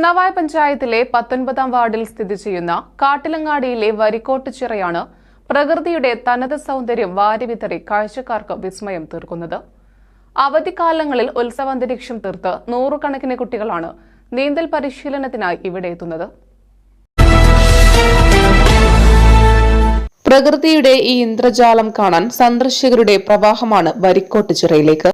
തിരുനാവായ പഞ്ചായത്തിലെ 19-ാം വാർഡിൽ സ്ഥിതി ചെയ്യുന്ന കാട്ടിലങ്ങാടിയിലെ വരിക്കോട്ടുചിറയാണ് പ്രകൃതിയുടെ തനത് സൗന്ദര്യം വാരിവിതറി കാഴ്ചക്കാർക്ക് വിസ്മയം തീർക്കുന്നത്. അവധിക്കാലങ്ങളിൽ ഉത്സവാന്തരീക്ഷം തീർത്ത് നൂറുകണക്കിന് കുട്ടികളാണ് നീന്തൽ പരിശീലനത്തിനായി ഇവിടെ എത്തുന്നത്. പ്രകൃതിയുടെ ഈ ഇന്ദ്രജാലം കാണാൻ സന്ദർശകരുടെ പ്രവാഹമാണ് വരിക്കോട്ടുചിറയിലേക്ക്.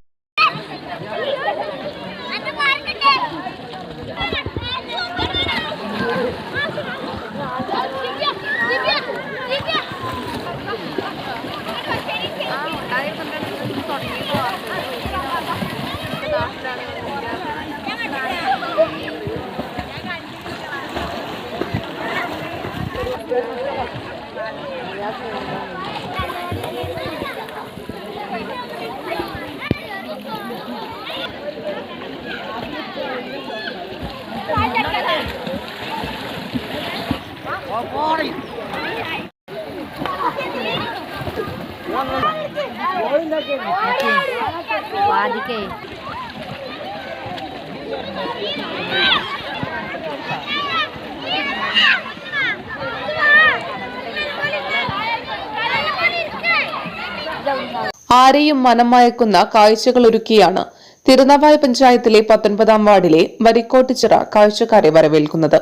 ആരെയും മനം മയക്കുന്ന കാഴ്ചകളൊരുക്കിയാണ് തിരുനാവായ പഞ്ചായത്തിലെ 19-ാം വാർഡിലെ വരിക്കോട്ടുചിറ കാഴ്ചക്കാരെ വരവേൽക്കുന്നത്.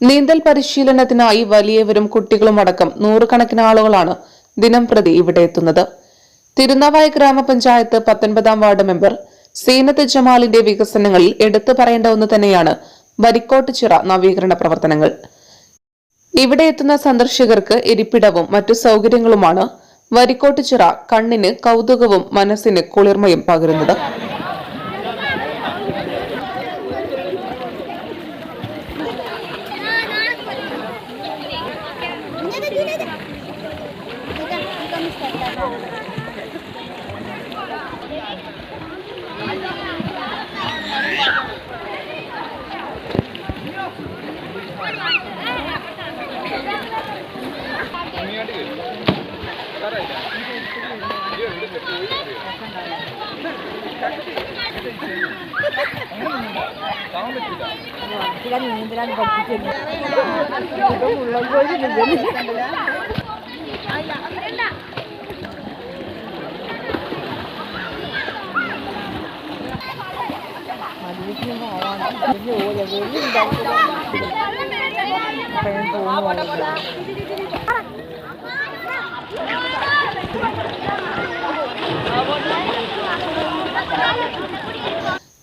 നീന്തൽ പരിശീലനത്തിനായി വലിയവരും കുട്ടികളുമടക്കം നൂറുകണക്കിന് ആളുകളാണ് ദിനംപ്രതി ഇവിടെ എത്തുന്നത്. തിരുനാവായ ഗ്രാമപഞ്ചായത്ത് 19-ാം വാർഡ് മെമ്പർ സീനത്ത് ജമാലിന്റെ വികസനങ്ങളിൽ എടുത്തു പറയേണ്ട ഒന്ന് തന്നെയാണ് വരിക്കോട്ടുചിറ നവീകരണ പ്രവർത്തനങ്ങൾ. ഇവിടെ എത്തുന്ന സന്ദർശകർക്ക് ഇരിപ്പിടവും മറ്റു സൗകര്യങ്ങളുമാണ് വരിക്കോട്ടുചിറ കണ്ണിന് കൗതുകവും മനസ്സിന് കുളിർമയും പകരുന്നത്.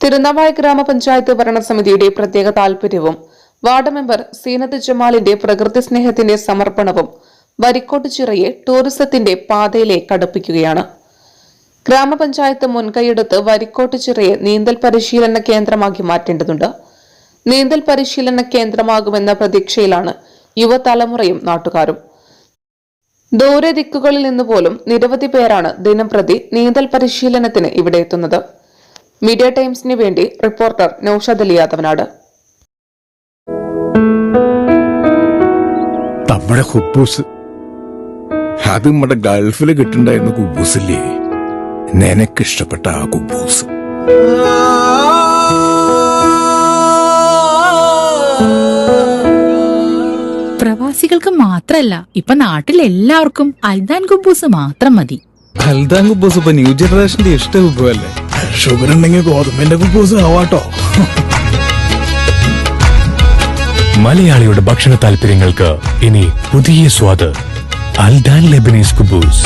തിരുനാവായ ഗ്രാമപഞ്ചായത്ത് ഭരണസമിതിയുടെ പ്രത്യേക താൽപര്യവും വാർഡ് മെമ്പർ സീനത്ത് ജമാലിന്റെ പ്രകൃതി സ്നേഹത്തിന്റെ സമർപ്പണവും വരിക്കോട്ടുചിറയെ ടൂറിസത്തിന്റെ പാതയിലേക്ക് അടുപ്പിക്കുകയാണ്. ഗ്രാമപഞ്ചായത്ത് മുൻകൈയെടുത്ത് വരിക്കോട്ടുചിറയെ നീന്തൽ പരിശീലന കേന്ദ്രമാക്കി മാറ്റേണ്ടതുണ്ട്. നീന്തൽ പരിശീലന കേന്ദ്രമാകുമെന്ന പ്രതീക്ഷയിലാണ് യുവതലമുറയും നാട്ടുകാരും. ദൂരെ ദിക്കുകളിൽ നിന്നുപോലും നിരവധി പേരാണ് ദിനംപ്രതി നീന്തൽ പരിശീലനത്തിന് ഇവിടെ എത്തുന്നത്. മീഡിയ ടൈംസിന് വേണ്ടി റിപ്പോർട്ടർ നൌഷാദ് അലി യാദവനാട്. നമ്മുടെ കുബൂസ് അത് നമ്മുടെ ഗൾഫിൽ കിട്ടുണ്ടായിരുന്ന കുബൂസില്ലേ, നിനക്കിഷ്ടപ്പെട്ട ആ കുബൂസ്. പ്രവാസികൾക്ക് മാത്രല്ല, ഇപ്പൊ നാട്ടിൽ എല്ലാവർക്കും അൽദാൻ കുബൂസ് മാത്രം മതി. അൽദാൻ കുബൂസ് ഇപ്പൊ ന്യൂ ജനറേഷന്റെ ഇഷ്ട കുബുവല്ലേ. ഷുഗർ ഉണ്ടെങ്കിൽ ഗോതമ്പിന്റെ കുബൂസ് ആവാട്ടോ. മലയാളിയുടെ ഭക്ഷണ താല്പര്യങ്ങൾക്ക് ഇനി പുതിയ സ്വാദ്. അൽദാൻ ലെബനീസ് കുബൂസ്.